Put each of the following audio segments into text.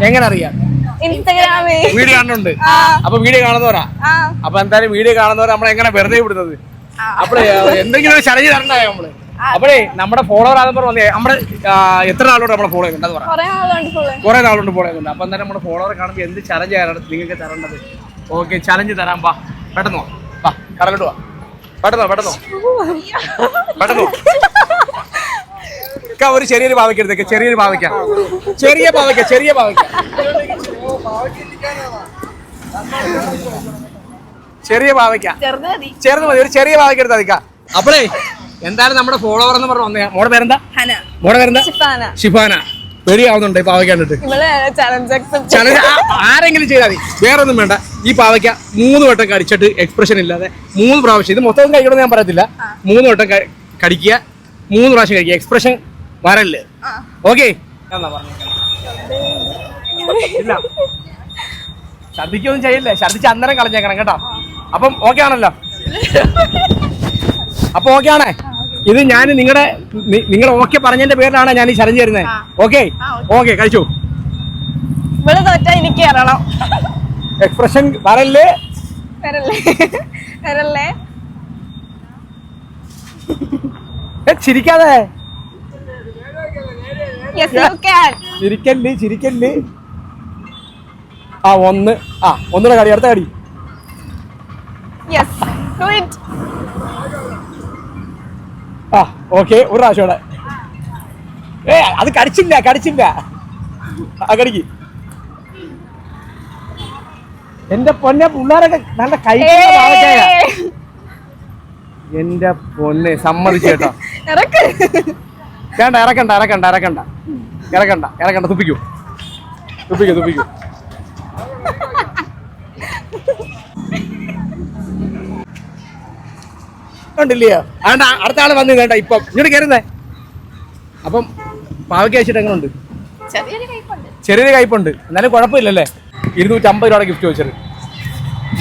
എങ്ങനെ അറിയാം? വീഡിയോ കാണുന്നുണ്ട്. അപ്പൊ വീഡിയോ കാണുന്നവരാ. അപ്പൊ എന്തായാലും വീഡിയോ കാണുന്നവരെ നമ്മളെ എങ്ങനെ വെറുതെ വിടുന്നത്? അപ്പഴേ എന്തെങ്കിലും ചലഞ്ച് തരണ്ടായോ നമ്മള്? അപ്പഴേ നമ്മുടെ ഫോളോവർ ആണെന്ന് പറഞ്ഞേ നമ്മള് എത്ര നാളോട് നമ്മളെ ഫോളോ ചെയ്യുന്നുണ്ട്? അത് പറയാം. കുറെ നാളുകൊണ്ട് ഫോളോ ചെയ്യുന്നുണ്ട്. അപ്പൊ എന്തായാലും നമ്മുടെ ഫോളോവറെ കാണുമ്പോൾ എന്ത് ചലഞ്ച് ആണ് നിങ്ങൾക്ക് തരേണ്ടത്? ഓക്കെ, ചലഞ്ച് തരാം. വാ, പെട്ടെന്നോ, വാ, കടലിട്ട് വാ, പെട്ടെന്നോ. ഒരു ചെറിയൊരു പാവയ്ക്കെടുത്തേക്ക്, ചെറിയ പാവയ്ക്ക. ചെറുത് മതി, ഒരു ചെറിയ പാവയ്ക്ക എടുത്താൽ മതിക്ക. അപ്പളേ എന്തായാലും നമ്മുടെ ഫോളോവർ എന്ന് പറഞ്ഞു വന്നേ. മോടെ പേരെന്താ? ഷിഫാന. പേടിയാവുന്നുണ്ട് ഈ പാവയ്ക്ക കണ്ടിട്ട്. ചലഞ്ച് ആരെങ്കിലും ചെയ്താൽ മതി, വേറെ ഒന്നും വേണ്ട. ഈ പാവയ്ക്ക 3 വട്ടം കടിച്ചിട്ട് എക്സ്പ്രഷൻ ഇല്ലാതെ 3 പ്രാവശ്യം, ഇത് മൊത്തം കഴിക്കണമെന്ന് ഞാൻ പറയത്തില്ല, 3 വട്ടം കടിക്കുക, 3 പ്രാവശ്യം കഴിക്കുക, എക്സ്പ്രഷൻ വരല്ലേ? ഓക്കെ, ഇല്ല ഛർദിക്കൊന്നും ചെയ്യില്ലേ, ഛർദിച്ച് അന്നേരം കളഞ്ഞേക്കണം കേട്ടോ. അപ്പം ഓക്കെ ആണല്ലോ? അപ്പൊ ഓക്കെ ആണേ. ഇത് ഞാൻ നിങ്ങളുടെ ഓക്കെ പറഞ്ഞതിന്റെ പേരിലാണ് ഞാൻ ഈ ചലഞ്ച് തരുന്നത്. ഓക്കെ കഴിച്ചു. എക്സ്പ്രഷൻ വരല്ലേ? ചിരിക്കാതെ, ചിരിക്കല്ലേ. ഒന്നുകൂടെ കടി, അടുത്ത കടി. ഓക്കെ, ഒരു പ്രാവശ്യം കൂടെ. അത് കടിച്ചില്ല. കടിക്ക്. എന്റെ പൊന്നെ, പിള്ളേരൊക്കെ നല്ല കഴിക്കുന്ന പാവയ്ക്കായ. എന്റെ പൊന്നെ, സമ്മതിച്ചു കേട്ടോ. വേണ്ട, ഇറക്കണ്ട. തുപ്പിക്കൂ. ഉണ്ടില്ലയോ? വേണ്ട, അടുത്ത ആള് വന്നു കേട്ടോ. ഇപ്പം ഇങ്ങോട്ട് കയറുന്നേ. അപ്പം പാവയ്ക്ക വെച്ചിട്ട് എങ്ങനെ ഉണ്ട്? ചെറിയൊരു കയ്പുണ്ട്, എന്നാലും കുഴപ്പമില്ലല്ലേ? 250 രൂപയുടെ ഗിഫ്റ്റ് വെച്ചത്.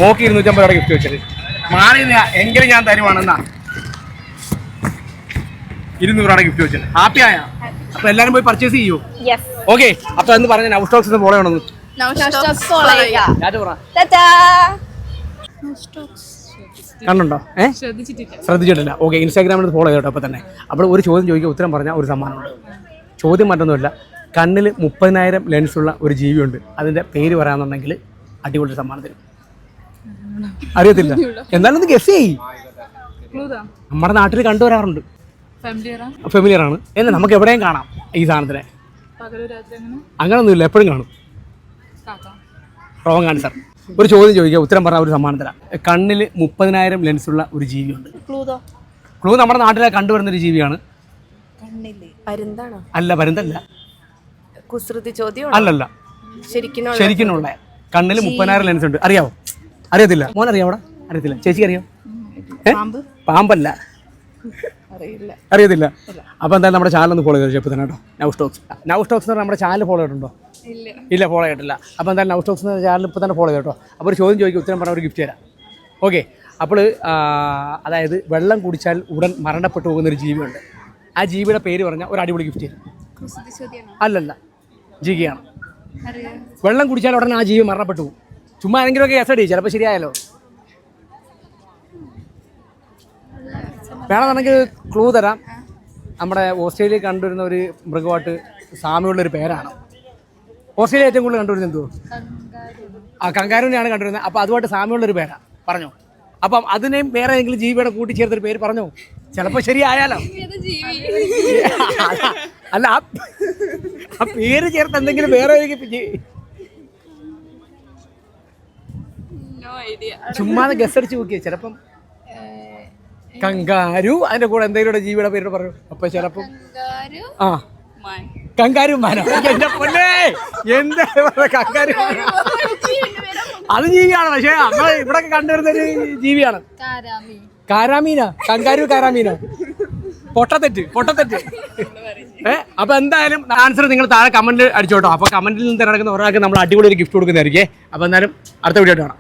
മോക്ക് 250 രൂപയുടെ ഗിഫ്റ്റ് വെച്ചത്. മാറി എങ്കിലും ഞാൻ തരുവാണെന്നാ 200 രൂപയുടെ ഗിഫ്റ്റ് വെച്ചത്. ഹാപ്പി ആയ? അപ്പൊ എല്ലാരും പോയി പർച്ചേസ് ചെയ്യൂ. ഓക്കെ, അപ്പൊ എന്ന് പറഞ്ഞ നൗ സ്റ്റോക്സ് ഫോളോ ചെയ്യണമെന്ന് കണ്ടുണ്ടോ? ശ്രദ്ധിച്ചിട്ടില്ല. ഓക്കെ, ഇൻസ്റ്റാഗ്രാമിൽ ഫോളോ ചെയ്തോട്ടോ. അപ്പൊ തന്നെ അപ്പോൾ ഒരു ചോദ്യം ചോദിക്കുക, ഉത്തരം പറഞ്ഞാൽ ഒരു സമ്മാനമുണ്ട്. ചോദ്യം മറ്റൊന്നുമില്ല, കണ്ണിൽ 30,000 ലെൻസുള്ള ഒരു ജീവിയുണ്ട്, അതിന്റെ പേര് പറയാന്നുണ്ടെങ്കിൽ അടിപൊളി സമ്മാനം തരും. അറിയത്തില്ല, എന്നാലും ഒന്ന് ഗസ് ചെയ്യ്. നമ്മുടെ നാട്ടിൽ കണ്ടുവരാറുണ്ട്, ഫെമിലിയർ ആണ്. എന്നാ നമുക്ക് എവിടെയും കാണാം ഈ സാധനത്തിനെ. അങ്ങനൊന്നുമില്ല, എപ്പോഴും കാണും. Wrong answer. ഒരു ചോദ്യം ചോദിക്കുക, ഉത്തരം പറഞ്ഞാൽ ഒരു സമ്മാനം തരാം. കണ്ണിൽ 30,000 ലെൻസുള്ള ഒരു ജീവിയുണ്ട്. ക്ലൂ നമ്മുടെ നാട്ടിലെ കണ്ടുവരുന്ന ഒരു ജീവിയാണ്. അല്ല, പരുന്തല്ല. അല്ലല്ല, ശരിക്കുള്ള കണ്ണിൽ 30,000 ലെൻസ് ഉണ്ട്. അറിയാവോ? അറിയത്തില്ല. മോൻ അറിയാം? അവിടെ അറിയത്തില്ല. ചേച്ചിക്ക് അറിയാം? പാമ്പല്ല, അറിയത്തില്ല. അപ്പൊ എന്തായാലും നമ്മുടെ ചാനൽ ഒന്ന് ഫോളോ ചെയ്തു ഇപ്പൊ തന്നെ കേട്ടോ. നൗ സ്റ്റോക്സ് എന്ന് പറഞ്ഞാൽ നമ്മുടെ ചാനൽ ഫോളോ ചെയ്തിട്ടുണ്ടോ? ഇല്ല, ഫോളോ ചെയ്തിട്ടില്ല. അപ്പോൾ എന്തായാലും നൗ സ്റ്റോക്സ് എന്ന ചാനൽ ഇപ്പോൾ തന്നെ ഫോളോ ചെയ്തു കേട്ടോ. അപ്പോൾ ഒരു ചോദ്യം ചോദിക്കുക, ഉത്തരം പറഞ്ഞാൽ ഒരു ഗിഫ്റ്റ് തരാം. ഓക്കെ, അപ്പോൾ അതായത് വെള്ളം കുടിച്ചാൽ ഉടൻ മരണപ്പെട്ടു പോകുന്നൊരു ജീവിയുണ്ട്. ആ ജീവിയുടെ പേര് പറഞ്ഞാൽ ഒരു അടിപൊളി ഗിഫ്റ്റ് തരും. അല്ലല്ല, ജിഗിയാണ്. വെള്ളം കുടിച്ചാൽ ഉടനെ ആ ജീവി മരണപ്പെട്ടു പോകും. ചുമ്മാ ആരെങ്കിലുമൊക്കെ എസ് അടി, ചിലപ്പോൾ ശരിയായാലോ. വേണമെന്നുണ്ടെങ്കിൽ ക്ലൂ തരാം. നമ്മുടെ ഓസ്ട്രേലിയയിൽ കണ്ടുവരുന്ന ഒരു മൃഗമായിട്ട് സാമ്യമുള്ളൊരു പേരാണ്. ഓസ്ട്രേലിയ ഏറ്റവും കൂടുതൽ കണ്ടുവരുന്നത് എന്തോ? കങ്കാരുവിനെയാണ് കണ്ടുവരുന്നത്. അപ്പോൾ അതുമായിട്ട് സാമ്യമുള്ളൊരു പേരാണ്. പറഞ്ഞോ. അപ്പം അതിനെയും വേറെ ഏതെങ്കിലും ജീവിയുടെ കൂട്ടിച്ചേർത്തൊരു പേര് പറഞ്ഞോ, ചിലപ്പോൾ ശരിയായാലോ. അല്ല, ആ പേര് ചേർത്ത് എന്തെങ്കിലും വേറെ ചുമ്മാതെ ഗസ് അടിച്ച് നോക്കിയേ. ചിലപ്പം കങ്കാരു, അതിന്റെ കൂടെ എന്തെങ്കിലും ജീവിയുടെ പേര് പറഞ്ഞു. അപ്പൊ ചിലപ്പം കങ്കാരു മാനോ. എന്റെ പൊന്നേ, എന്താ കങ്കാരു? അത് ജീവിയാണ്, പക്ഷെ നമ്മൾ ഇവിടെ കണ്ടുവരുന്ന ഒരു ജീവിയാണ്. കാരാമീനാ? കാരാമീനോ? പൊട്ടത്തെറ്റ്. അപ്പൊ എന്തായാലും ആൻസർ നിങ്ങൾ താഴെ കമന്റിൽ അടിച്ചോട്ടോ. അപ്പൊ കമന്റിൽ നിന്ന് തിരഞ്ഞെടുക്കുന്ന ഒരാൾക്ക് നമ്മൾ അടിപൊളി ഒരു ഗിഫ്റ്റ് കൊടുക്കുന്നതായിരിക്കും. അപ്പൊ എന്തായാലും അടുത്ത വീഡിയോ കാണാം.